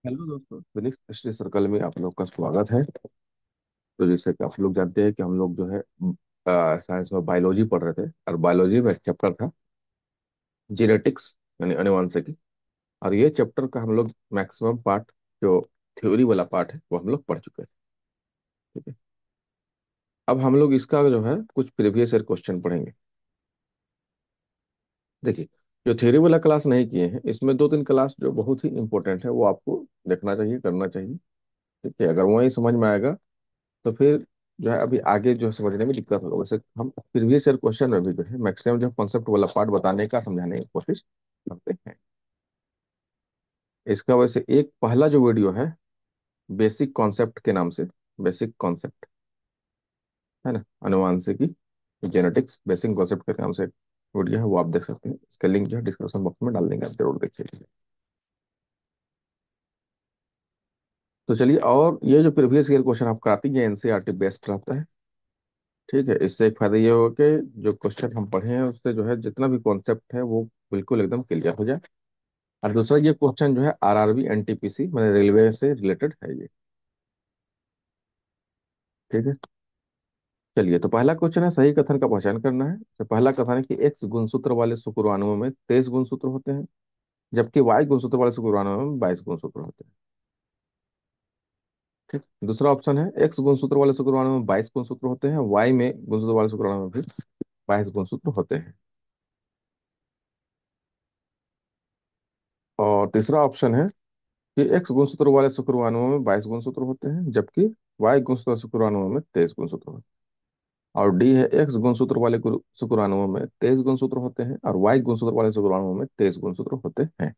Hello दोस्तों, Phoenix history circle में आप लोग का स्वागत है। तो जैसे कि आप लोग जानते हैं कि हम लोग जो है साइंस में बायोलॉजी पढ़ रहे थे, और बायोलॉजी में एक चैप्टर था जेनेटिक्स, यानी अनुवांशिकी। और ये चैप्टर का हम लोग मैक्सिमम पार्ट, जो थ्योरी वाला पार्ट है, वो हम लोग पढ़ चुके हैं। ठीक है। अब हम लोग इसका जो है कुछ प्रीवियस ईयर क्वेश्चन पढ़ेंगे। देखिए, जो थ्योरी वाला क्लास नहीं किए हैं, इसमें दो तीन क्लास जो बहुत ही इंपॉर्टेंट है, वो आपको देखना चाहिए, करना चाहिए। ठीक है, अगर वही समझ में आएगा तो फिर जो है अभी आगे जो है समझने में दिक्कत होगा। वैसे हम प्रीवियस ईयर क्वेश्चन में भी जो है मैक्सिमम जो कॉन्सेप्ट वाला पार्ट बताने का, समझाने की कोशिश करते हैं। इसका वैसे एक पहला जो वीडियो है, बेसिक कॉन्सेप्ट के नाम से, बेसिक कॉन्सेप्ट है ना, अनुवांशिकी, जेनेटिक्स बेसिक कॉन्सेप्ट के नाम से एक वीडियो है, वो आप देख सकते हैं। इसका लिंक जो है डिस्क्रिप्शन बॉक्स में डाल देंगे, आप जरूर देखिए। तो चलिए, और ये जो प्रीवियस ईयर क्वेश्चन आप कराती है, एनसीईआरटी बेस्ड रहता है। ठीक है, इससे एक फायदा ये होगा कि जो क्वेश्चन हम पढ़े हैं उससे जो है जितना भी कॉन्सेप्ट है वो बिल्कुल एकदम क्लियर हो जाए। और दूसरा, ये क्वेश्चन जो है आरआरबी एनटीपीसी मैंने रेलवे से रिलेटेड है ये। ठीक है। चलिए, तो पहला क्वेश्चन है सही कथन का पहचान करना है। तो पहला कथन है कि एक्स गुणसूत्र वाले शुक्राणुओं में 23 गुणसूत्र होते हैं, जबकि वाई गुणसूत्र वाले शुक्राणुओं में 22 गुणसूत्र होते हैं। ठीक। दूसरा ऑप्शन है एक्स गुणसूत्र वाले शुक्राणु में 22 गुणसूत्र होते हैं, वाई में गुणसूत्र वाले शुक्राणु में भी 22 गुणसूत्र होते हैं। और तीसरा ऑप्शन है कि एक्स गुणसूत्र वाले शुक्राणुओं में 22 गुणसूत्र होते हैं, जबकि वाई गुणसूत्र शुक्राणुओं में 23 गुणसूत्र होते हैं। और डी है एक्स गुणसूत्र वाले शुक्राणुओं में 23 गुणसूत्र होते हैं, और वाई गुणसूत्र वाले शुक्राणुओं में 23 गुणसूत्र होते हैं।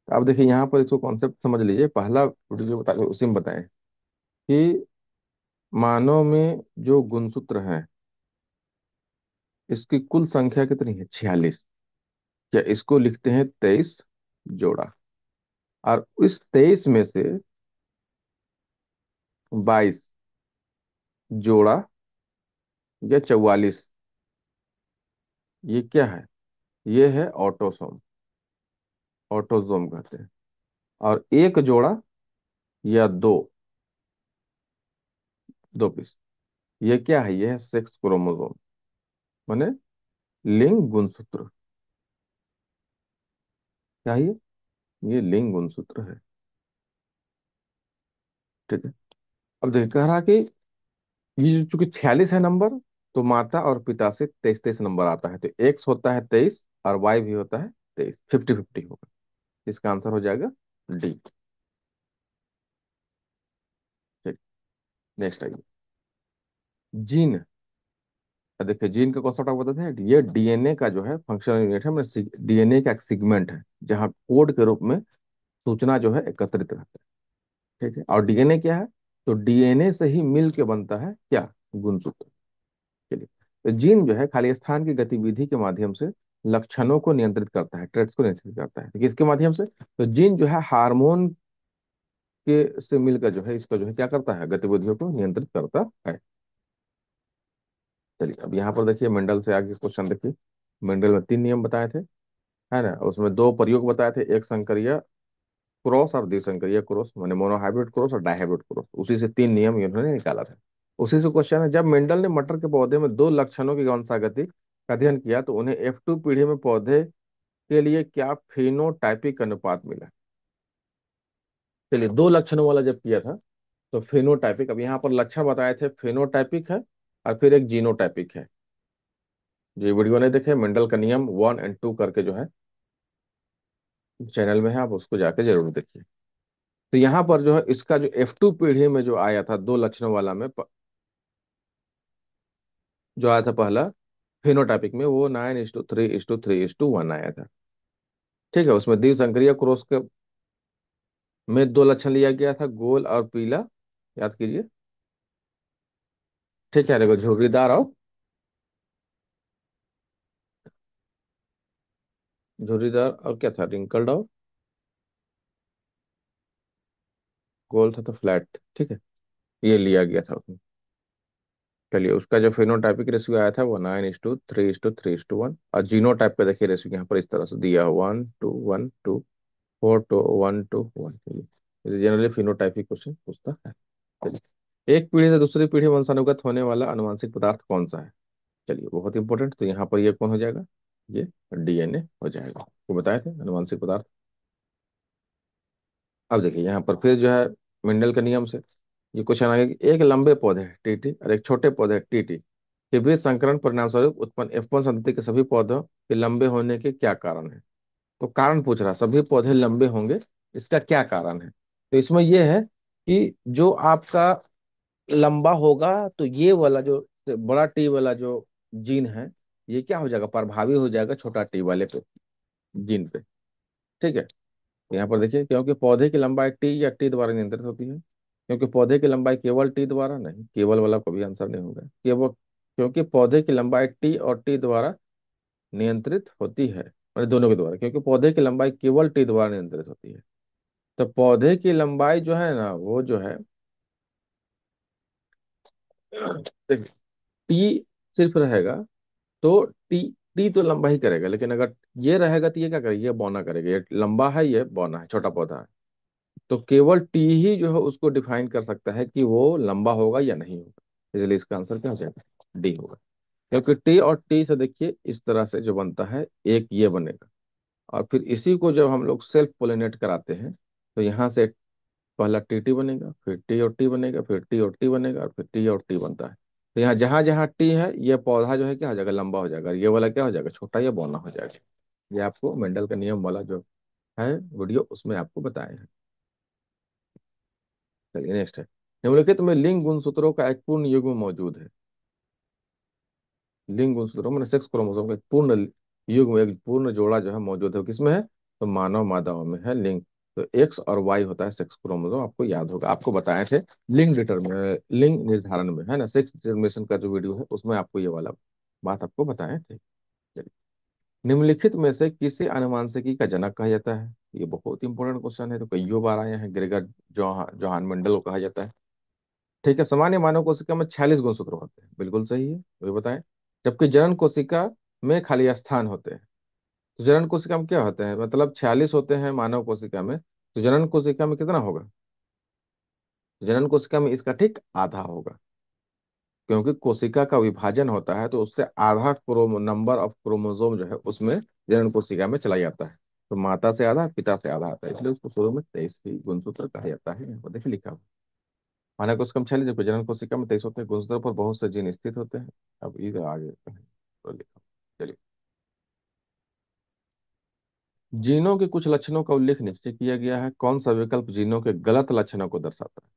तो आप देखिए यहाँ पर इसको कॉन्सेप्ट समझ लीजिए। पहला वीडियो जो बता उसी में बताएं कि मानव में जो गुणसूत्र हैं, इसकी कुल संख्या कितनी है? 46। या इसको लिखते हैं 23 जोड़ा। और इस 23 में से 22 जोड़ा या 44, ये क्या है? ये है ऑटोसोम, ऑटोसोम कहते हैं। और एक जोड़ा या दो, दो पीस, ये क्या है? ये है सेक्स क्रोमोसोम, माने लिंग गुणसूत्र। क्या है ये लिंग गुणसूत्र है। ठीक है। अब देखिए, कह रहा कि ये चूंकि 46 है नंबर, तो माता और पिता से 23 23 नंबर आता है, तो एक्स होता है 23 और वाई भी होता है 23, 50 50 होगा। इसका आंसर हो जाएगा डी। ठीक। नेक्स्ट आइए, जीन। देखिए, जीन का कॉन्सेप्ट आपको बताते हैं, ये डीएनए का जो है फंक्शनल यूनिट है, मतलब डीएनए का एक सिगमेंट है, जहाँ कोड के रूप में सूचना जो है एकत्रित रहता है। ठीक है। और डीएनए क्या है? तो डीएनए से ही मिल के बनता है क्या? गुणसूत्र। चलिए, तो जीन जो है खाली स्थान की गतिविधि के माध्यम से लक्षणों को नियंत्रित करता है, ट्रेट्स को नियंत्रित करता है। तो किसके माध्यम से? तो जीन जो है हार्मोन के से मिलकर जो है इसका जो है क्या करता है? गतिविधियों को नियंत्रित करता है। चलिए, अब यहाँ पर देखिए मेंडल से आगे क्वेश्चन देखिए। मेंडल में तीन नियम बताए थे, है ना। उसमें दो प्रयोग बताए थे, एक संकरीय क्रॉस और द्विसंकरीय क्रॉस, माने मोनोहाइब्रिड क्रॉस और डाइहाइब्रिड क्रॉस। उसी से तीन नियम इन्होंने निकाला था। उसी से क्वेश्चन है, जब मेंडल ने मटर के पौधे में दो लक्षणों की वंशागति का अध्ययन किया, तो उन्हें F2 पीढ़ी में पौधे के लिए क्या फेनोटाइपिक अनुपात मिला? चलिए, दो लक्षणों वाला जब किया था तो फेनोटाइपिक, अब यहाँ पर लक्षण बताए थे, फेनोटाइपिक है और फिर एक जीनोटाइपिक है। जो ये वीडियो नहीं देखे, मेंडल का नियम 1 और 2 करके जो है चैनल में है, आप उसको जाके जरूर देखिए। तो यहाँ पर जो है इसका जो F2 पीढ़ी में जो आया था दो लक्षणों वाला में, जो आया था पहला फिनोटाइपिक में, वो 9:3:3:1 आया था। ठीक है। उसमें द्विसंकरीय क्रॉस के में दो लक्षण लिया गया था, गोल और पीला। याद कीजिए। ठीक है, देखो, झुर्रीदार और झुर्रीदार और क्या था? रिंकल्ड और गोल था तो फ्लैट। ठीक है, ये लिया गया था उसमें। चलिए, उसका जो फिनोटाइपिक रेशियो आया था वो 9:3:3:1। और जीनोटाइप का देखिए रेशियो यहाँ पर इस तरह से दिया, 1:1:2, 4:1:1। जनरली फिनोटाइपिक क्वेश्चन पूछता है। चलिए, एक पीढ़ी से दूसरी पीढ़ी में वंशानुगत होने वाला अनुवांशिक पदार्थ कौन सा है? चलिए, बहुत इंपॉर्टेंट, तो यहाँ पर ये कौन हो जाएगा? ये डीएनए हो जाएगा। वो बताए थे अनुवांशिक पदार्थ। अब देखिए यहाँ पर फिर जो है मेंडल के नियम से ये क्वेश्चन आ गया कि एक लंबे पौधे टीटी और एक छोटे पौधे टीटी के बीच संकरण परिणाम स्वरूप उत्पन्न F1 संतति के सभी पौधों के लंबे होने के क्या कारण है? तो कारण पूछ रहा, सभी पौधे लंबे होंगे, इसका क्या कारण है? तो इसमें यह है कि जो आपका लंबा होगा तो ये वाला जो बड़ा टी वाला जो जीन है, ये क्या हो जाएगा? प्रभावी हो जाएगा छोटा टी वाले पे, जीन पे। ठीक है, यहाँ पर देखिए, क्योंकि पौधे की लंबाई टी या टी द्वारा नियंत्रित होती है। क्योंकि पौधे की लंबाई केवल टी द्वारा नहीं, केवल वाला कभी आंसर नहीं होगा केवल। क्योंकि पौधे की लंबाई टी और टी द्वारा नियंत्रित होती है, मतलब दोनों के द्वारा, क्योंकि पौधे की लंबाई केवल टी द्वारा नियंत्रित होती है। तो पौधे की लंबाई जो है ना, वो जो है टी सिर्फ रहेगा तो टी, टी तो लंबा ही करेगा, लेकिन अगर ये रहेगा तो ये क्या करेगा? ये बौना करेगा। ये लंबा है, ये बौना है, छोटा पौधा है। तो केवल टी ही जो है उसको डिफाइन कर सकता है कि वो लंबा होगा या नहीं होगा। इसलिए इसका आंसर क्या हो जाएगा? डी होगा। क्योंकि टी और टी से देखिए इस तरह से जो बनता है, एक ये बनेगा, और फिर इसी को जब हम लोग सेल्फ पोलिनेट कराते हैं तो यहाँ से पहला टी टी बनेगा, फिर टी और टी बनेगा, फिर टी और टी बनेगा, और फिर टी और टी बनता है। तो यहाँ जहां जहां टी है, ये पौधा जो है क्या हो जाएगा? लंबा हो जाएगा। ये वाला क्या हो जाएगा? छोटा या बौना हो जाएगा। ये आपको मेंडल का नियम वाला जो है वीडियो, उसमें आपको बताए हैं। चलिए नेक्स्ट है, निम्नलिखित में लिंग गुणसूत्रों का एक पूर्ण युग्म मौजूद है। लिंग गुणसूत्रों मैंने सेक्स क्रोमोसोम का एक पूर्ण युग्म, एक पूर्ण जोड़ा जो है मौजूद है, किसमें है? तो मानव मादाओं में है लिंग। तो एक्स और वाई होता है सेक्स क्रोमोसोम, आपको याद होगा, आपको बताए थे लिंग डिटर्मिन, लिंग निर्धारण में, है ना, सेक्स डिटर्मिनेशन का जो वीडियो है उसमें आपको ये वाला बात आपको बताए थे। चलिए, निम्नलिखित में से किसे अनुवांशिकी का जनक कहा जाता है? ये बहुत इंपॉर्टेंट क्वेश्चन है, तो कईयों बार आए हैं। ग्रेगर जोहान मेंडल को कहा जाता है। ठीक है, सामान्य मानव कोशिका में 46 गुणसूत्र होते हैं, बिल्कुल सही है, वही बताएं। जबकि जनन कोशिका में खाली स्थान होते हैं। तो जनन कोशिका में क्या होते हैं? मतलब 46 होते हैं मानव कोशिका में, तो जनन कोशिका में कितना होगा? जनन कोशिका में इसका ठीक आधा होगा। क्योंकि कोशिका का विभाजन होता है तो उससे आधा क्रोम नंबर ऑफ क्रोमोसोम जो है उसमें जनन कोशिका में चला जाता है। तो माता से आधा, पिता से आधा आता है, इसलिए उसको शुरू में 23 ही गुणसूत्र कहा जाता है। यहाँ पर देखिए लिखा हुआ, मानव कोशिका में 46, जबकि जनन कोशिका में 23 होते हैं। गुणसूत्र पर बहुत से जीन स्थित होते हैं। अब इधर आगे तो लिखा, चलिए। जीनों के कुछ लक्षणों का उल्लेख नीचे किया गया है, कौन सा विकल्प जीनों के गलत लक्षणों को दर्शाता है?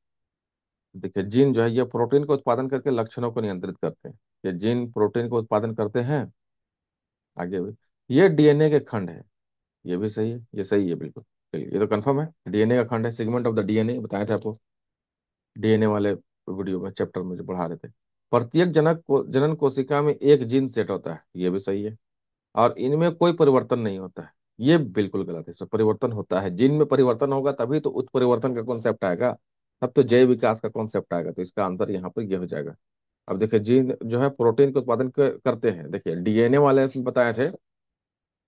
देखिए, जीन जो है ये प्रोटीन का उत्पादन करके लक्षणों को नियंत्रित करते हैं। ये जीन प्रोटीन का उत्पादन करते हैं। आगे भी, ये डीएनए के खंड है। ये भी सही है, ये सही है बिल्कुल। चलिए, ये तो कंफर्म है, डीएनए का खंड है, सेगमेंट ऑफ द डीएनए बताए थे आपको डीएनए वाले वीडियो में, चैप्टर में जो पढ़ा रहे थे। प्रत्येक जनन कोशिका में एक जीन सेट होता है, ये भी सही है। और इनमें कोई परिवर्तन नहीं होता है, ये बिल्कुल गलत है। इसमें परिवर्तन होता है, जीन में परिवर्तन होगा तभी तो उत्परिवर्तन का कॉन्सेप्ट आएगा, तब तो जैव विकास का कॉन्सेप्ट आएगा। तो इसका आंसर यहाँ पर ये हो जाएगा। अब देखिए, जीन जो है प्रोटीन के उत्पादन करते हैं। देखिए डीएनए वाले इसमें बताए थे,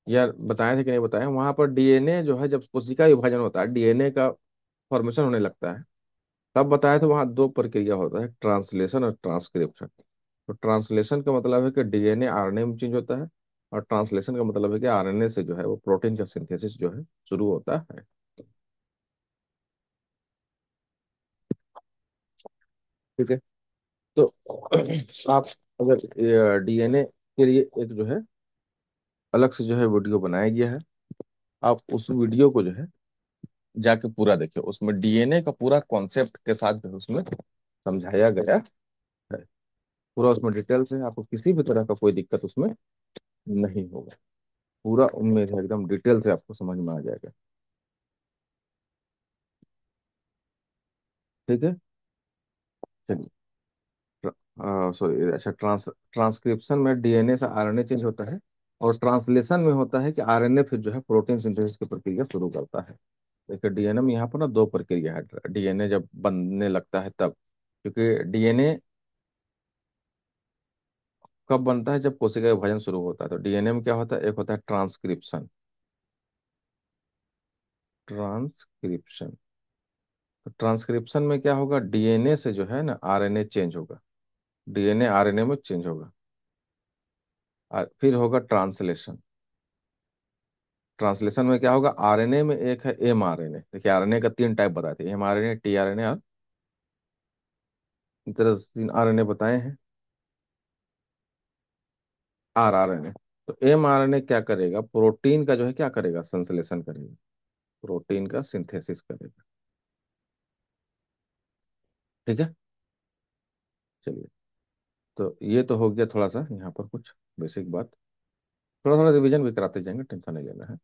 या बताए थे कि नहीं बताए, वहां पर डीएनए जो है जब कोशिका विभाजन होता है, डीएनए का फॉर्मेशन होने लगता है, तब बताया तो वहां दो प्रक्रिया होता है, ट्रांसलेशन और ट्रांसक्रिप्शन। तो ट्रांसलेशन का मतलब है कि डीएनए आरएनए में चेंज होता है, और ट्रांसलेशन का मतलब है कि आरएनए से जो है वो प्रोटीन का सिंथेसिस जो है शुरू होता है। ठीक है, तो आप अगर डीएनए के लिए एक जो है अलग से जो है वीडियो बनाया गया है, आप उस वीडियो को जो है जाके पूरा देखिए, उसमें डीएनए का पूरा कॉन्सेप्ट के साथ जो है उसमें समझाया गया है। पूरा उसमें डिटेल से, आपको किसी भी तरह का कोई दिक्कत उसमें नहीं होगा। पूरा उम्मीद है एकदम डिटेल से आपको समझ में आ जाएगा। ठीक है, चलिए। सॉरी, अच्छा, ट्रांसक्रिप्शन में डीएनए से आरएनए चेंज होता है, और ट्रांसलेशन में होता है कि आरएनए फिर जो है प्रोटीन सिंथेसिस की प्रक्रिया शुरू करता है। देखिए डीएनए में यहाँ पर ना दो प्रक्रिया है, डीएनए जब बनने लगता है तब, क्योंकि डीएनए कब बनता है? जब कोशिका विभाजन शुरू होता है। तो डीएनए में क्या होता है? एक होता है ट्रांसक्रिप्शन, ट्रांसक्रिप्शन ट्रांसक्रिप्शन में क्या होगा, डीएनए से जो है ना आरएनए चेंज होगा, डीएनए आरएनए में चेंज होगा। फिर होगा ट्रांसलेशन। ट्रांसलेशन में क्या होगा, आरएनए में एक है एम आरएनए। देखिए आरएनए का तीन टाइप बताए थे, एम आरएनए, टी आरएनए और इस तरह से तीन आरएनए बताए हैं, आर आरएनए। तो एम आरएनए क्या करेगा, प्रोटीन का जो है क्या करेगा, संश्लेषण करेगा, प्रोटीन का सिंथेसिस करेगा। ठीक है। चलिए, तो ये तो हो गया थोड़ा सा यहाँ पर कुछ बेसिक बात। थोड़ा थोड़ा रिवीजन भी कराते जाएंगे, टेंशन नहीं लेना है।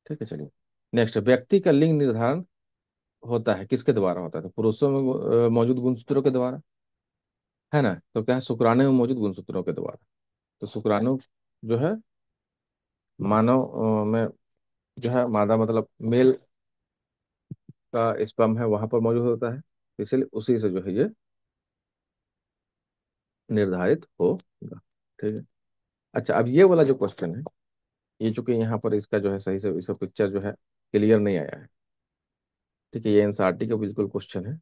ठीक है, चलिए। नेक्स्ट, व्यक्ति का लिंग निर्धारण होता है किसके द्वारा होता है, तो पुरुषों में मौजूद गुणसूत्रों के द्वारा, है ना। तो क्या है, शुक्राणु में मौजूद गुणसूत्रों के द्वारा। तो शुक्राणु जो है मानव में जो है, मादा मतलब मेल का स्पर्म है वहां पर मौजूद होता है, इसलिए उसी से जो है ये निर्धारित होगा। ठीक है। अच्छा, अब ये वाला जो क्वेश्चन है, ये चूंकि यहाँ पर इसका जो है सही से इसका पिक्चर जो है क्लियर नहीं आया है। ठीक है, ये एनसीईआरटी का बिल्कुल क्वेश्चन है।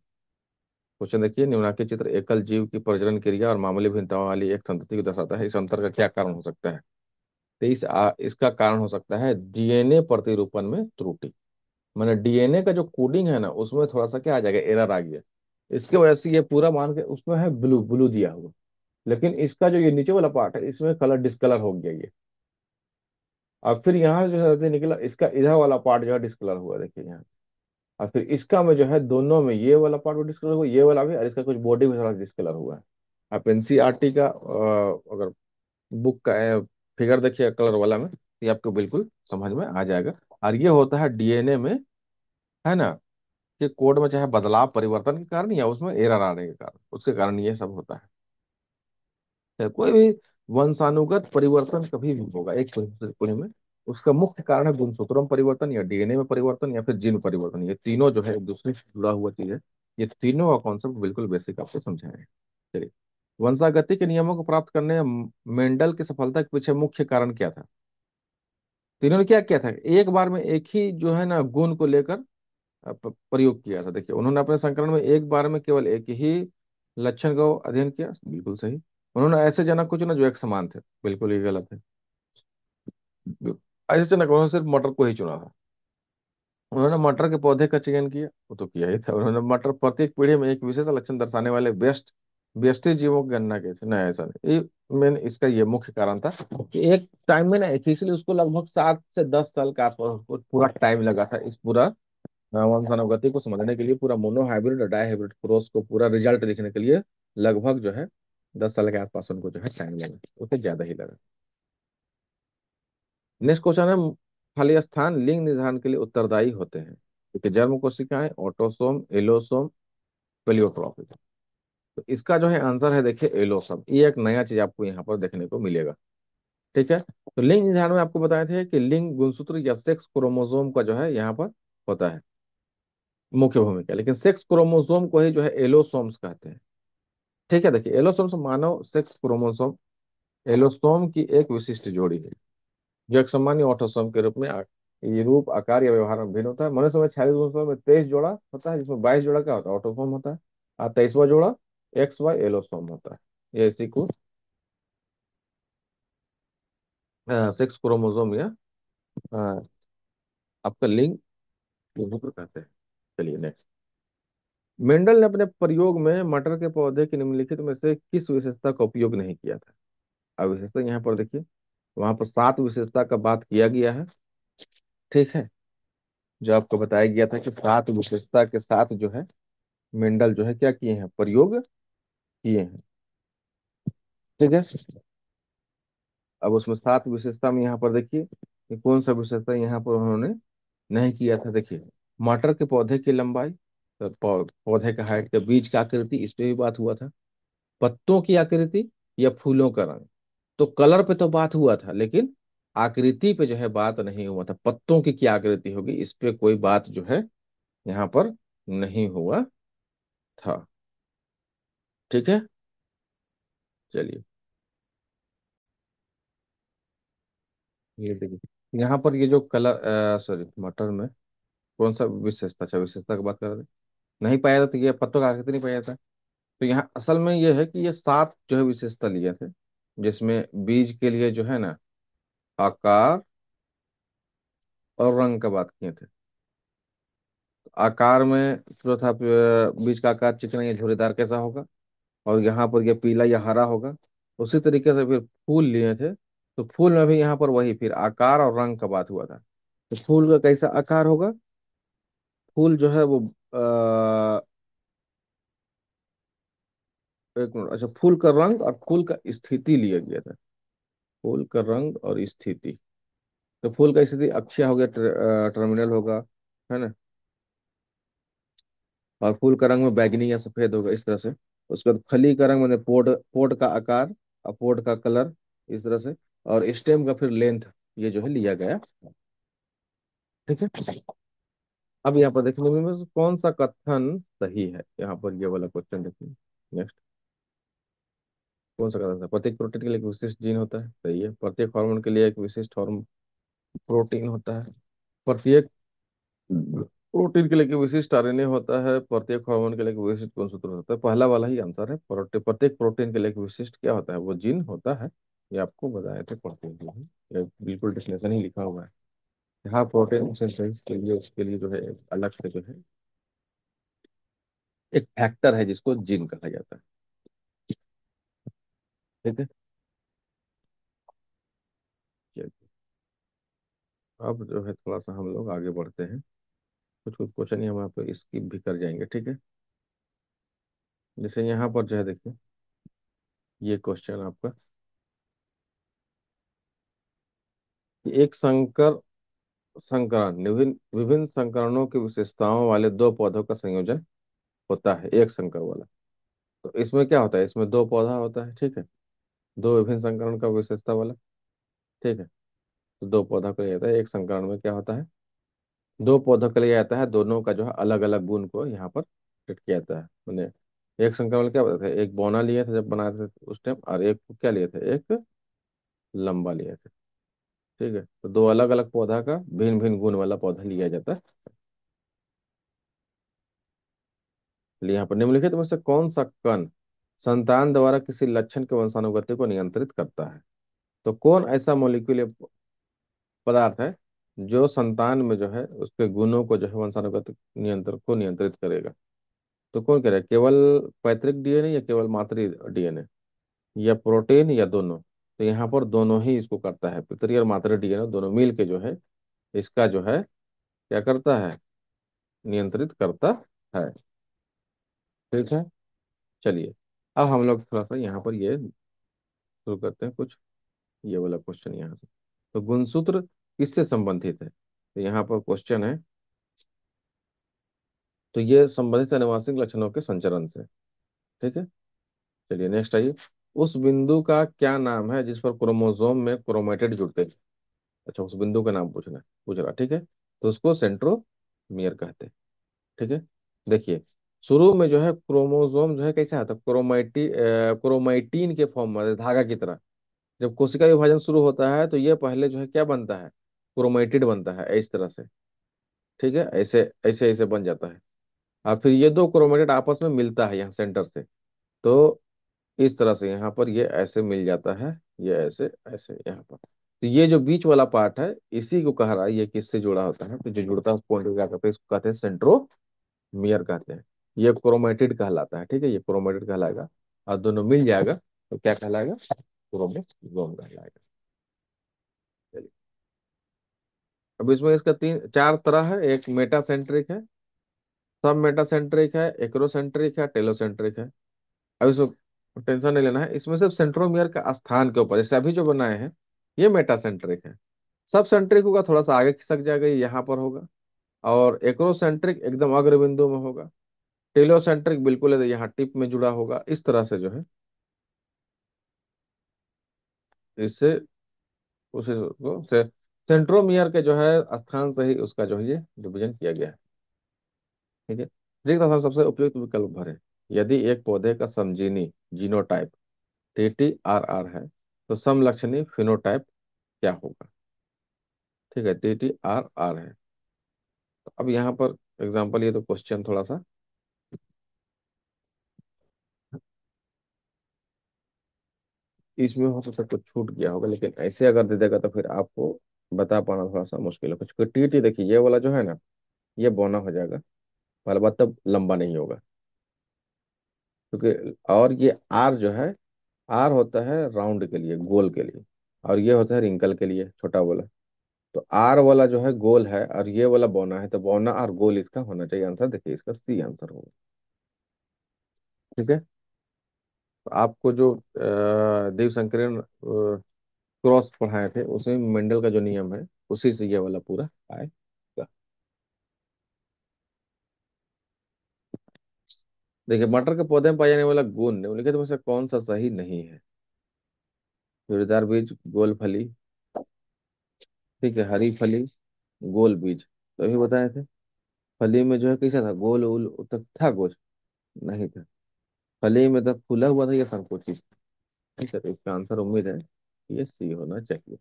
क्वेश्चन देखिए, निम्नलिखित चित्र एकल जीव की प्रजनन क्रिया और मामूली भिन्नताओं वाली एक संतति को दर्शाता है, इस अंतर का क्या कारण हो सकता है। तो इसका कारण हो सकता है डीएनए प्रतिरूपण में त्रुटि। मैंने डीएनए का जो कोडिंग है ना, उसमें थोड़ा सा क्या आ जाएगा, एरर आ गया। इसके वजह से ये पूरा मान के उसमें है ब्लू ब्लू दिया हुआ, लेकिन इसका जो ये नीचे वाला पार्ट है इसमें कलर डिस्कलर हो गया ये। और फिर यहाँ जो है निकला इसका इधर वाला पार्ट जो है डिस्कलर हुआ, देखिए यहाँ। और फिर इसका में जो है दोनों में ये वाला पार्ट भी डिस्कलर हुआ, ये वाला भी, और इसका कुछ बॉडी भी थोड़ा डिस्कलर हुआ है। आप एनसीईआरटी का अगर बुक का फिगर देखिए कलर वाला में, ये आपको बिल्कुल समझ में आ जाएगा। और ये होता है डीएनए में, है ना, कि कोड में चाहे बदलाव परिवर्तन के कारण या उसमें एरर आने के कारण, उसके कारण ये सब होता है। चाहे कोई भी वंशानुगत परिवर्तन कभी भी होगा एक पीढ़ी से पीढ़ी में, उसका मुख्य कारण है गुणसूत्रों में परिवर्तन या डीएनए में परिवर्तन या फिर जीन परिवर्तन। ये तीनों जो है एक दूसरे से जुड़ा हुआ चीज है। ये तीनों का कॉन्सेप्ट बिल्कुल बेसिक आपको समझाया है। चलिए, वंशागति के नियमों को प्राप्त करने मेंडल की सफलता के पीछे मुख्य कारण क्या था। तीनों ने क्या किया था, एक बार में एक ही जो है ना गुण को लेकर प्रयोग किया था। देखिए उन्होंने अपने संकलन में एक बार में केवल एक ही लक्षण का अध्ययन किया, बिल्कुल सही। उन्होंने ऐसे जनक को चुना जो एक समान थे, बिल्कुल ये गलत है। ऐसे जनक उन्होंने सिर्फ मटर को ही चुना था। उन्होंने मटर के पौधे का चयन किया, वो तो किया ही था। उन्होंने मटर प्रत्येक पीढ़ी में एक विशेष लक्षण दर्शाने वाले बेस्ट जीवों की गणना की थी। नहीं, ऐसा नहीं, ये मेन इसका ये मुख्य कारण था कि एक टाइम में ना एक, इसलिए उसको लगभग 7 से 10 साल का आसपास उसको पूरा टाइम लगा था इस पूरा वंशानुगति को समझने के लिए, पूरा मोनो हाइब्रिड और डाई हाइब्रिड क्रॉस को पूरा रिजल्ट देखने के लिए लगभग जो है 10 साल के आसपास उनको जो है टाइम लगा, उससे ज्यादा ही लगा। नेक्स्ट क्वेश्चन है, खाली स्थान लिंग निर्धारण के लिए उत्तरदायी होते हैं। देखिए, जन्म कोशिकाएं, ऑटोसोम, एलोसोम, प्लेioट्रॉपिक। तो इसका जो है आंसर है, देखिए एलोसोम। ये एक नया चीज आपको यहाँ पर देखने को मिलेगा। ठीक है। तो लिंग निर्धारण में आपको बताए थे कि लिंग गुणसूत्र या सेक्स क्रोमोसोम का जो है यहाँ पर होता है मुख्य भूमिका, लेकिन सेक्स क्रोमोसोम को ही जो है एलोसोम्स कहते हैं। ठीक है, देखिए एलोसोम्स मानव सेक्स क्रोमोसोम एलोसोम की एक विशिष्ट जोड़ी है, जो एक सामान्य ऑटोसोम के रूप में ये रूप, आकार या व्यवहार में भिन्न होता है। मनुष्य में 46 गुणसूत्रों में 23 जोड़ा होता है, जिसमें 22 जोड़ा क्या होता है, ऑटोसोम होता है। और 23वां जोड़ा एक्स वाई एलोसोम होता है। ये इसी को सेक्स क्रोमोसोम या अ, आपका लिंग गुणसूत्र कहते हैं। चलिए नेक्स्ट, मेंडल ने अपने प्रयोग में मटर के पौधे की निम्नलिखित में से किस विशेषता का उपयोग नहीं किया था। अब विशेषता यहाँ पर देखिए, वहां पर 7 विशेषता का बात किया गया है। ठीक है, जो आपको बताया गया था कि 7 विशेषता के साथ जो है मेंडल जो है क्या किए हैं, प्रयोग किए हैं। ठीक है। अब उसमें 7 विशेषता में यहाँ पर देखिए कि कौन सा विशेषता यहाँ पर उन्होंने नहीं किया था। देखिए, मटर के पौधे की लंबाई, तो पौधे का हाइट, का बीज का आकृति, इस पे भी बात हुआ था। पत्तों की आकृति या फूलों का रंग, तो कलर पे तो बात हुआ था, लेकिन आकृति पे जो है बात नहीं हुआ था। पत्तों की क्या आकृति होगी, इस पे कोई बात जो है यहाँ पर नहीं हुआ था। ठीक है। चलिए, ये देखिए यहाँ पर ये जो कलर, सॉरी, मटर में कौन सा विशेषता, अच्छा विशेषता की बात कर रहे थे। नहीं पाया जाता, तो ये पत्तों का आकृति नहीं पाया जाता। तो यहाँ असल में ये है कि ये 7 जो है विशेषता लिए थे, जिसमें बीज के लिए जो है ना, आकार और रंग का बात किए थे। आकार में जो था, बीज का आकार चिकना या झुर्रीदार कैसा होगा, और यहाँ पर ये पीला या हरा होगा। उसी तरीके से फिर फूल लिए थे, तो फूल में भी यहाँ पर वही फिर आकार और रंग का बात हुआ था। तो फूल का कैसा आकार होगा, फूल जो है वो एक मिनट, अच्छा, फूल का रंग और फूल का स्थिति लिया गया था। फूल का रंग और स्थिति, तो फूल का स्थिति अक्षय हो गया, टर्मिनल होगा, है ना। और फूल का रंग में बैगनी या सफेद होगा, इस तरह से। उसके बाद फली का रंग मतलब पोड, पोड का आकार और पोड का कलर, इस तरह से। और स्टेम का फिर लेंथ, ये जो है लिया गया। ठीक है। अब यहाँ पर देखने में कौन सा कथन सही है, यहाँ पर ये वाला क्वेश्चन देखिए। नेक्स्ट, कौन सा कथन है, प्रत्येक प्रोटीन के लिए एक विशिष्ट जीन होता है, सही है। प्रत्येक हार्मोन के लिए एक विशिष्ट हार्मोन प्रोटीन होता है। प्रत्येक प्रोटीन के लिए एक विशिष्ट आरएनए होता है। प्रत्येक हार्मोन के लिए एक विशिष्ट गुणसूत्र होता है। पहला वाला ही आंसर है। प्रत्येक प्रोटीन के लिए एक विशिष्ट क्या होता है, वो जीन होता है। ये आपको बताए थे प्रोटीन के लिए, ये बिल्कुल डेफिनेशन ही लिखा हुआ है। हाँ, प्रोटीन सिंथेसिस के लिए, उसके लिए जो है एक अलग से जो है एक फैक्टर है जिसको जीन कहा जाता है। ठीक है। चलिए, अब जो है थोड़ा सा हम लोग आगे बढ़ते हैं। कुछ कुछ क्वेश्चन ही हम यहाँ पे स्किप भी कर जाएंगे, ठीक है। जैसे यहाँ पर जो है देखिए, ये क्वेश्चन आपका कि एक संकरण विभिन्न विभिन्न संकरणों की विशेषताओं वाले दो पौधों का संयोजन होता है, एक संकर वाला। तो इसमें क्या होता है, इसमें दो पौधा होता है, ठीक है। दो विभिन्न संकरण का विशेषता वाला, ठीक है। तो दो पौधा को लिया जाता है, एक संकरण में क्या होता है, दो पौधों के लिए आता है, दोनों का जो है अलग अलग गुण को यहाँ पर फिट किया जाता है। मैंने एक संकरण में क्या बताया था, एक बौना लिए थे जब बना रहे थे उस टाइम, और एक को क्या लिए थे, एक लंबा लिए थे। ठीक है, तो दो अलग अलग पौधा का भिन्न भिन्न गुण वाला पौधा लिया जाता है। चलिए, यहाँ पर निम्नलिखित में से कौन सा कण संतान द्वारा किसी लक्षण के वंशानुगति को नियंत्रित करता है। तो कौन ऐसा मॉलिक्यूल पदार्थ है जो संतान में जो है उसके गुणों को जो है वंशानुगत नियंत्रण को नियंत्रित करेगा। तो कौन कह रहा है, केवल पैतृक डीएनए या केवल मातृ डीएनए, या प्रोटीन, या दोनों। तो यहाँ पर दोनों ही इसको करता है, पितरी और मातृ डीएनए दोनों मिल के जो है इसका जो है क्या करता है, नियंत्रित करता है। ठीक है। चलिए, अब हम लोग थोड़ा सा यहाँ पर ये शुरू करते हैं कुछ, ये वाला क्वेश्चन यहाँ से। तो गुणसूत्र किससे संबंधित है, तो यहाँ पर क्वेश्चन है, तो ये संबंधित है आनुवंशिक लक्षणों के संचरण से। ठीक है। चलिए नेक्स्ट आइए, उस बिंदु का क्या नाम है जिस पर क्रोमोसोम में क्रोमेटिड जुड़ते हैं। अच्छा, उस बिंदु का नाम पूछ रहा, ठीक है। तो उसको सेंट्रोमियर कहते हैं। ठीक है। देखिए, शुरू में जो है क्रोमोसोम जो है कैसा आता है, क्रोमाइटीन के फॉर्म में, धागा की तरह। जब कोशिका विभाजन शुरू होता है तो ये पहले जो है क्या बनता है, क्रोमेटिड बनता है इस तरह से। ठीक है, ऐसे ऐसे ऐसे बन जाता है। और फिर ये दो क्रोमेटिड आपस में मिलता है यहाँ सेंटर से। तो इस तरह से यहाँ पर ये ऐसे मिल जाता है, ये ऐसे ऐसे यहाँ पर। तो ये जो बीच वाला पार्ट है, इसी को कह रहा है ये किससे जुड़ा होता है, तो जो जुड़ता है उस पॉइंट को क्या कहते हैं, इसको कहते हैं सेंट्रोमियर कहते हैं। ये क्रोमेटिड कहलाता है, ठीक है, ये क्रोमेटिड कहलाएगा। और दोनों मिल जाएगा तो क्या कहलाएगा, क्रोमोसोम कहलाएगा। चलिए, अब इसमें इसका तीन चार तरह है, एक मेटासेंट्रिक है, सब मेटासेंट्रिक है, एक्रोसेंट्रिक है, टेलोसेंट्रिक है। अब इसमें टेंशन नहीं लेना है, इसमें सिर्फ सेंट्रोमियर का स्थान के ऊपर, जैसे अभी जो बनाए हैं ये मेटासेंट्रिक है। सब सेंट्रिक होगा, थोड़ा सा आगे खिसक जाएगा, ये यहाँ पर होगा। और एक्रोसेंट्रिक एकदम अग्र बिंदु में होगा। टेलोसेंट्रिक बिल्कुल है, यहाँ टिप में जुड़ा होगा, इस तरह से जो है इससे उसे को से, सेंट्रोमियर के जो है स्थान से ही उसका जो है ये डिवीजन किया गया है। ठीक है। रिक्त स्थान सबसे उपयुक्त विकल्प भरें। यदि एक पौधे का समजीनी जीनोटाइप TTRR है, तो समलक्षणी फिनोटाइप क्या होगा। ठीक है, TTRR है। तो अब यहाँ पर एग्जाम्पल, ये तो क्वेश्चन थोड़ा सा इसमें हो सकता है कुछ छूट गया होगा, लेकिन ऐसे अगर दे देगा तो फिर आपको बता पाना थोड़ा सा मुश्किल है। कुछ टी देखिए, ये वाला जो है ना, ये बौना हो जाएगा, वाला बात तब लंबा नहीं होगा, क्योंकि और ये आर जो है, आर होता है राउंड के लिए, गोल के लिए, और ये होता है रिंकल के लिए, छोटा वाला। तो आर वाला जो है गोल है और ये वाला बौना है, तो बौना और गोल इसका होना चाहिए आंसर। देखिए इसका सी आंसर होगा। ठीक है। तो आपको जो देव शंकरन क्रॉस पढ़ाए थे, उसमें मेंडल का जो नियम है, उसी से ये वाला पूरा आएगा। देखिए, मटर के पौधे में पाया जाने वाला गुण निम्नलिखित में से कौन सा सही नहीं है? जोड़ीदार बीज, गोल फली, ठीक है, हरी फली, गोल बीज, तो अभी बताए थे। फली में जो है कैसा था, गोल उल तक था कुछ? नहीं था। फली में तब फूला हुआ था या संकुचित? ठीक है, तो इसका आंसर उम्मीद है ये सी होना चाहिए।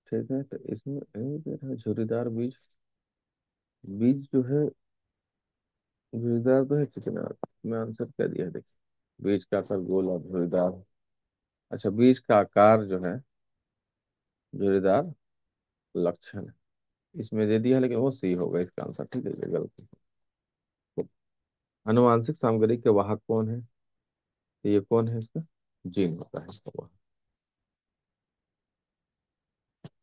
ठीक है, तो इसमें झुर्रीदार बीज, बीज जो है झुर्रीदार तो है चिकना। मैं आंसर क्या दिया है देखिए, बीज का आकार गोल और झुर्रीदार। अच्छा, बीज का आकार जो है झुर्रीदार लक्षण है, इसमें दे दिया है, लेकिन वो सी होगा इसका आंसर। ठीक है, ये गलत है। आनुवांशिक सामग्री के वाहक कौन है? तो ये कौन है इसका? जीन होता है इसका वाहक।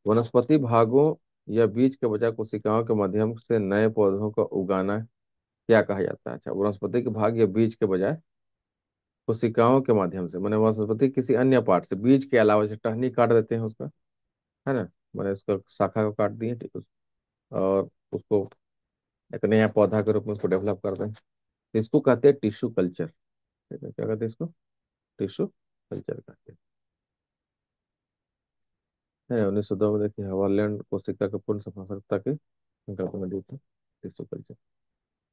वनस्पति भागों या बीज के बजाय कोशिकाओं के माध्यम से नए पौधों को उगाना क्या कहा जाता है? अच्छा, वनस्पति के भाग या बीज के बजाय कोशिकाओं के माध्यम से, मैंने वनस्पति किसी अन्य पार्ट से, बीज के अलावा, जैसे टहनी काट देते हैं उसका, है ना, मैंने उसका शाखा को काट दिए, ठीक, और उसको एक नया पौधा के रूप में उसको डेवलप कर दें, तो इसको कहते हैं टिश्यू कल्चर। ठीक है, क्या कहते हैं इसको? टिश्यू कल्चर कहते हैं। 1902 में देखिए हॉलैंड कोशिका के पूर्ण सफलता के कल्पना दी थी, टिश्यू कल्चर।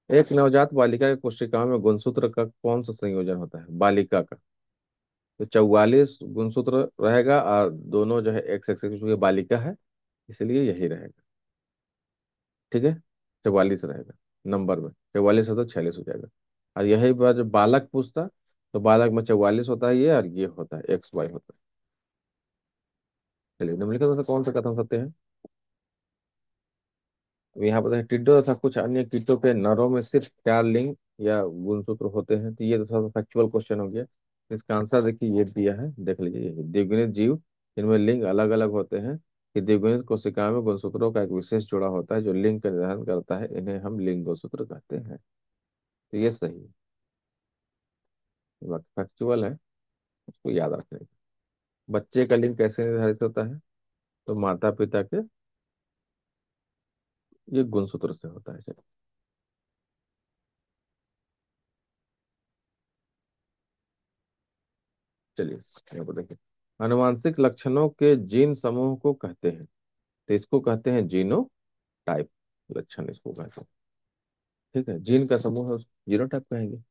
एक नवजात बालिका की कोशिकाओं में गुणसूत्र का कौन सा संयोजन होता है, बालिका का? तो 44 गुणसूत्र रहेगा, और दोनों जो है एक्स एक्स, क्योंकि बालिका है इसलिए यही रहेगा। ठीक है, 44 रहेगा नंबर में, 44 होता तो 46 हो जाएगा। और यही बात जो बालक पूछता, तो बालक में 44 होता है ये, और ये होता है एक्स वाई होता है। चलिए, निम्नलिखित में से कौन सा कथन सत्य है? अब यहाँ पर है, टिड्डों तथा कुछ अन्य कीटों के नरों में सिर्फ 4 लिंग या गुणसूत्र होते हैं। तो ये तो थोड़ा फैक्चुअल क्वेश्चन हो गया। इसका आंसर देखिए, ये दिया है, देख लीजिए, ये द्विगुणित जीव इनमें लिंग अलग अलग होते हैं, कि द्विगुणित कोशिका में गुणसूत्रों का एक विशेष जोड़ा होता है जो लिंग का निर्धारण करता है, इन्हें हम लिंग गुणसूत्र कहते हैं। तो ये सही है, फैक्चुअल है, उसको याद रखने का। बच्चे का लिंग कैसे निर्धारित होता है? तो माता पिता के ये गुणसूत्र से होता है। चलिए, यहाँ पर देखिए, आनुवांशिक लक्षणों के जीन समूह को कहते हैं, तो इसको कहते हैं जीनो टाइप, लक्षण इसको कहते हैं। ठीक है, जीन का समूह है, जीनो टाइप कहेंगे।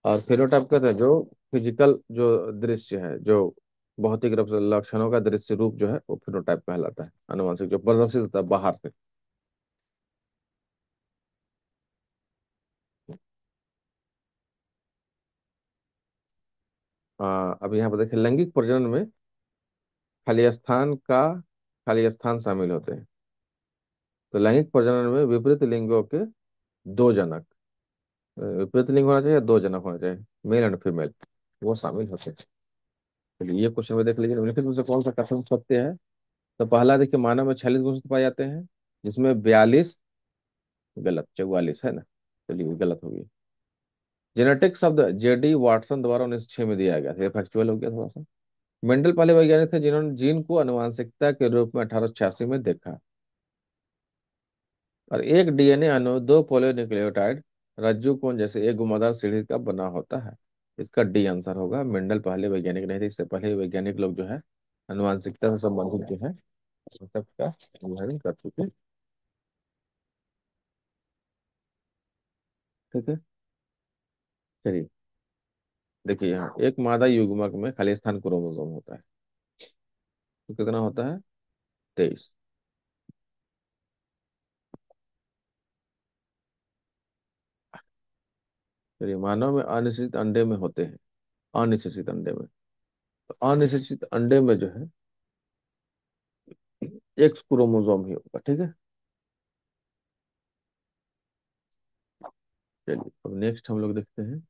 और फिनोटाइप कहते हैं जो फिजिकल जो दृश्य है, जो भौतिक रूप से लक्षणों का दृश्य रूप जो है, वो फिनोटाइप कहलाता है। आनुवांशिक जो प्रदर्शित होता है बाहर से। अब यहाँ पर देखिए, लैंगिक प्रजनन में खाली स्थान शामिल होते हैं। तो लैंगिक प्रजनन में विपरीत लिंगों के दो जनक, विपरीत लिंग होना चाहिए, दो जनक होना चाहिए, मेल एंड फीमेल, वो शामिल होते हैं। चलिए, ये क्वेश्चन में देख लीजिए, निम्नलिखित में से कौन सा कथन सत्य है? तो पहला देखिए, मानव में 46 गुण पाए जाते हैं, जिसमें 42 गलत, 44 है ना। चलिए, ये गलत हो गई। जेनेटिक शब्द जेडी वाटसन द्वारा 1906 में दिया गया था, ये फैक्चुअल हो गया थोड़ा सा। मेंडल पहले वैज्ञानिक थे जिन्होंने जीन को आनुवंशिकता के रूप में 1886 में देखा। और एक डीएनए अणु दो पोलियोन्यूक्लियोटाइड रज्जु कोण जैसे एक घुमावदार सीढ़ी का बना होता है। इसका डी आंसर होगा। मेंडल पहले वैज्ञानिक नहीं थे, इससे पहले वैज्ञानिक लोग जो है आनुवंशिकता से संबंधित जो है सब का अध्ययन कर चुके हैं। ठीक है, चलिए, देखिए यहाँ एक मादा युग्मक में खाली स्थान क्रोमोसोम होता है, तो कितना होता है? 23। चलिए, मानव में अनिश्चित अंडे में होते हैं, अनिश्चित अंडे में, तो अनिश्चित अंडे में जो है एक्स क्रोमोसोम ही होगा, ठीक है। चलिए, अब नेक्स्ट हम लोग देखते हैं।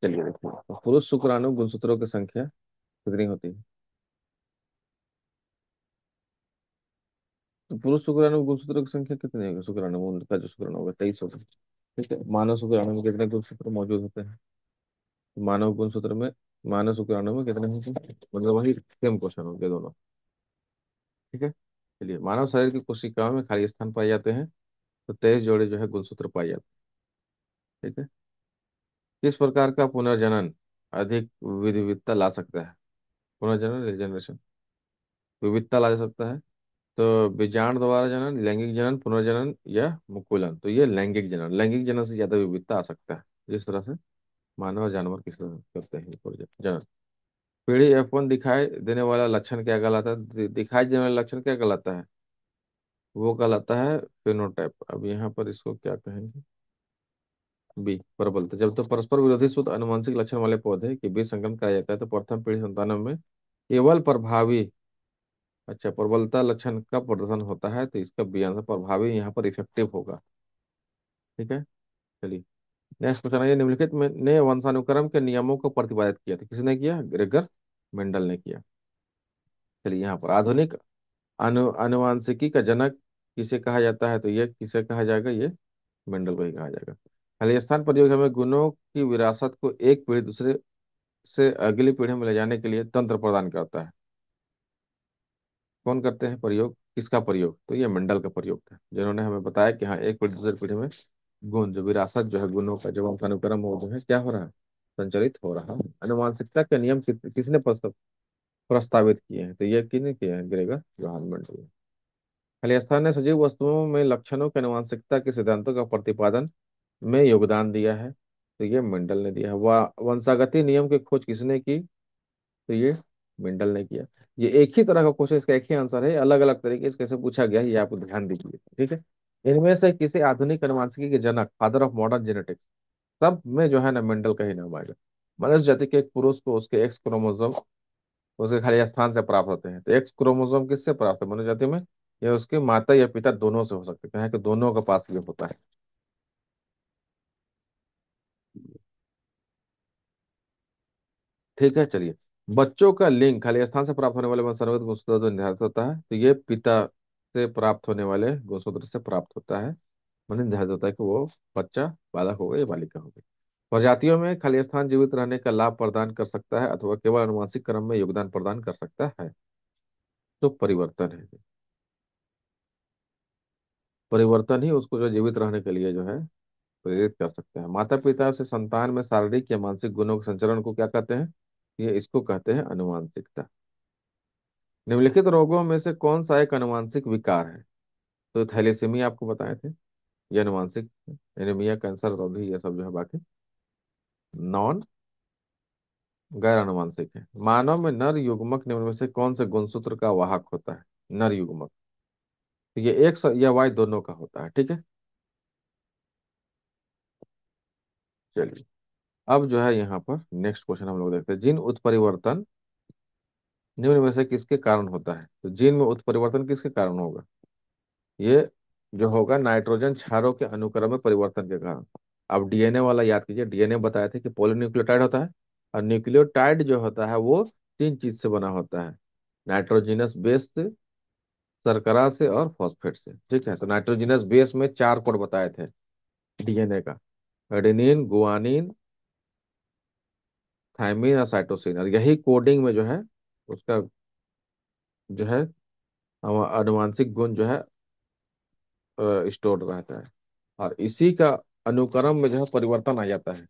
चलिए देखिए, तो पुरुष शुक्राणु गुणसूत्रों की संख्या कितनी होती है? तो पुरुष शुक्राणु गुणसूत्रों की संख्या कितनी होगी? शुक्राणु मूल का जो शुक्राणु होगा 23 होगा, ठीक है। मानव शुक्राणु में कितने गुणसूत्र मौजूद होते हैं? तो मानव गुणसूत्र में, मानव शुक्राणु में कितने होते हैं? मतलब वही सेम क्वेश्चन हो गया दोनों, ठीक है। चलिए, मानव शरीर की कोशिकाओं में खाली स्थान पाए जाते हैं, तो 23 जोड़े जो है गुणसूत्र पाए जाते हैं, ठीक है। किस प्रकार का पुनर्जनन अधिक विविधता ला सकता है? पुनर्जनन, रिजनरेशन, विविधता ला सकता है। तो बीजांड द्वारा जनन, लैंगिक जनन, पुनर्जनन या मुकुलन, तो ये लैंगिक जनन, लैंगिक जनन से ज्यादा विविधता आ सकता है, जिस तरह से मानव और जानवर किस तरह करते हैं जनन। पीढ़ी F1 दिखाई देने वाला लक्षण क्या कहलाता है? दिखाई देने वाला लक्षण क्या कहलाता है? वो कहलाता है फेनोटाइप। अब यहाँ पर इसको क्या कहेंगे? बी, प्रबलता। जब तो परस्पर विरोधी शुद्ध आनुवंशिक लक्षण वाले पौधे के बीच संकरण कराया जाता है, तो प्रथम पीढ़ी संतानों में केवल प्रभावी, अच्छा, प्रबलता लक्षण का प्रदर्शन होता है, तो इसका बी आंसर, प्रभावी यहाँ पर इफेक्टिव होगा, ठीक है। चलिए, नेक्स्ट क्वेश्चन है, निम्नलिखित में ने वंशानुक्रम के नियमों को प्रतिपादित किया था? किसने किया? ग्रेगर मेंडल ने किया। चलिए, यहाँ पर आधुनिक आनुवांशिकी का जनक किसे कहा जाता है? तो ये किसे कहा जाएगा? ये मेंडल को ही कहा जाएगा। खाली स्थान प्रयोग हमें गुणों की विरासत को एक पीढ़ी दूसरे से अगली पीढ़ी में ले जाने के लिए तंत्र प्रदान करता है। कौन करते हैं प्रयोग? किसका प्रयोग? तो ये मेंडल का प्रयोग था, जिन्होंने हमें बताया कि हाँ, एक पीढ़ी दूसरी पीढ़ी में गुण, जो विरासत जो है गुणों का, जो वंशानुक्रम वो जो है क्या हो रहा है? संचरित हो रहा है। आनुवांशिकता के नियम किसने प्रस्तावित किए हैं? तो ये किसने किए हैं? ग्रेगर जोहान मेंडल ने। खालिस्तान ने सजीव वस्तुओं में लक्षणों के आनुवंशिकता के सिद्धांतों का प्रतिपादन में योगदान दिया है, तो ये मेंडल ने दिया है। वंशागति नियम की खोज किसने की? तो ये मेंडल ने किया। ये एक ही तरह का क्वेश्चन, इसका एक ही आंसर है, अलग अलग तरीके से कैसे पूछा गया है ये आप ध्यान दीजिए, ठीक है। इनमें से किसी आधुनिक अनुवांशिकी के जनक, फादर ऑफ मॉडर्न जेनेटिक्स, सब में जो है ना मेंडल का ही नाम आएगा। मनुष्य जाति के एक पुरुष को उसके एक्स क्रोमोसोम उसके खाली स्थान से प्राप्त होते हैं, तो एक्स क्रोमोसोम किससे प्राप्त है मनुष्य जाति में? या उसके माता या पिता दोनों से हो सकते हैं, कहें कि दोनों के पास ये होता है। ठीक है, चलिए। बच्चों का लिंग खाली स्थान से प्राप्त होने वाले में सर्वोत्तम गुणसूत्र तो निर्धारित होता है, तो ये पिता से प्राप्त होने वाले गुणसूत्र से प्राप्त होता है। मतलब निर्धारित होता है कि वो बच्चा बालक होगा या बालिका होगी। प्रजातियों में खाली स्थान जीवित रहने का लाभ प्रदान कर सकता है, अथवा केवल आनुवंशिक क्रम में योगदान प्रदान कर सकता है। तो परिवर्तन है, परिवर्तन ही उसको जो जीवित रहने के लिए जो है प्रेरित कर सकते हैं। माता पिता से संतान में शारीरिक या मानसिक गुणों के संचरण को क्या कहते हैं? ये इसको कहते हैं आनुवंशिकता। निम्नलिखित रोगों में से कौन सा एक आनुवंशिक विकार है? तो थैलेसीमिया आपको बताए थे, ये आनुवंशिक, एनीमिया, कैंसर, रौदी, ये सब जो है बाकी नॉन, गैर आनुवंशिक है। मानव में नर युग्मक निम्न में से कौन से गुणसूत्र का वाहक होता है? नर युग्मक, तो ये एक्स या वाई दोनों का होता है, ठीक है। चलिए, अब जो है यहाँ पर नेक्स्ट क्वेश्चन हम लोग देखते हैं, जीन उत्परिवर्तन निम्न में से किसके कारण होता है? तो जीन में उत्परिवर्तन किसके कारण होगा? ये जो होगा नाइट्रोजन क्षारों के अनुक्रम में परिवर्तन के कारण। अब डीएनए वाला याद कीजिए, डीएनए बताया था कि पॉलीन्यूक्लियोटाइड होता है, और न्यूक्लियोटाइड जो होता है वो तीन चीज से बना होता है, नाइट्रोजिनस बेस से, शर्करा से और फॉस्फेट से, ठीक है। तो नाइट्रोजिनस बेस में चार कोड बताए थे डीएनए का, एडेनिन, गुआनिन, थायमिन और साइटोसिन, और यही कोडिंग में जो है उसका जो है आनुवांशिक गुण जो है स्टोर रहता है, और इसी का अनुक्रम में जो है परिवर्तन आ जाता है,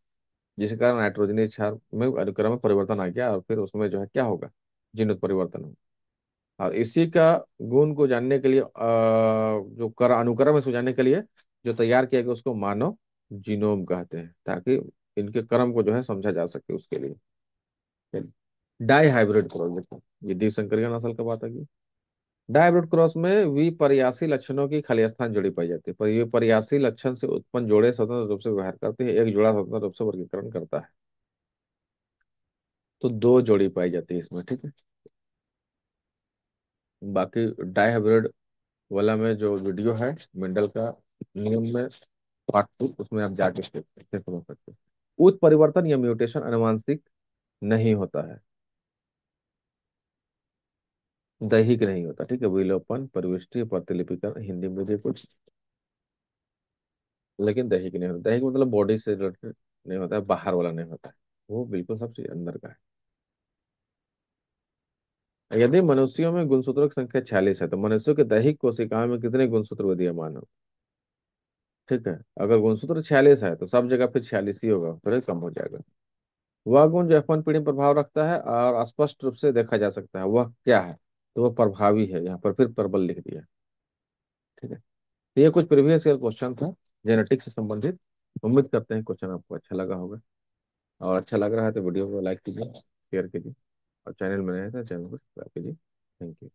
जिसके कारण नाइट्रोजनीय क्षार में अनुक्रम में परिवर्तन आ गया, और फिर उसमें जो है क्या होगा? जीन उत्परिवर्तन होगा। और इसी का गुण को जानने के लिए जो कर अनुक्रम है, इसको जानने के लिए जो तैयार किया गया उसको मानव जीनोम कहते हैं, ताकि इनके क्रम को जो है समझा जा सके उसके लिए। डाई हाइब्रिड प्रोजेक्ट, ये द्विसंकरिया नस्ल का बात है। डायब्रोड क्रॉस में विपर्यासी लक्षणों की खालिस्तान जोड़ी पाई जाती है, पर ये पर्यासी लक्षण से उत्पन्न जोड़े स्वतंत्र रूप से व्यवहार करते हैं, एक जोड़ा स्वतंत्र रूप से वर्गीकरण करता है। तो दो जोड़ी पाई जाती है इसमें, ठीक है। बाकी डायहाइब्रिड वाला में जो वीडियो है मेंडल का नियम में पार्ट 2, उसमें आप जाके अच्छे से समझ सकते हैं। उत्परिवर्तन या म्यूटेशन अनुवांशिक नहीं होता है, दैहिक नहीं होता, ठीक है। विलोपन, परिविष्टि, प्रतिलिपिकरण हिंदी में भी कुछ, लेकिन दैहिक नहीं होता। दैहिक मतलब बॉडी से रिलेटेड नहीं होता है, बाहर वाला नहीं होता है, वो बिल्कुल सब चीज अंदर का है। यदि मनुष्यों में गुणसूत्रों की संख्या 46 है, तो मनुष्यों के दैहिक कोशिकाओं में कितने गुणसूत्र विद्यमान हो, ठीक है। अगर गुणसूत्र 46 है तो सब जगह फिर 46 ही होगा, थोड़ा कम हो जाएगा। वह गुण जो F1 पीढ़ी में प्रभाव रखता है और स्पष्ट रूप से देखा जा सकता है, वह क्या है? तो वह प्रभावी है, यहाँ पर फिर प्रबल लिख दिया, ठीक है। तो ये कुछ प्रीवियस ईयर क्वेश्चन था जेनेटिक्स से संबंधित। उम्मीद करते हैं क्वेश्चन आपको अच्छा लगा होगा, और अच्छा लग रहा है तो वीडियो को लाइक कीजिए, शेयर कीजिए, और चैनल में नए हैं तो चैनल को सब्सक्राइब कीजिए। Thank you.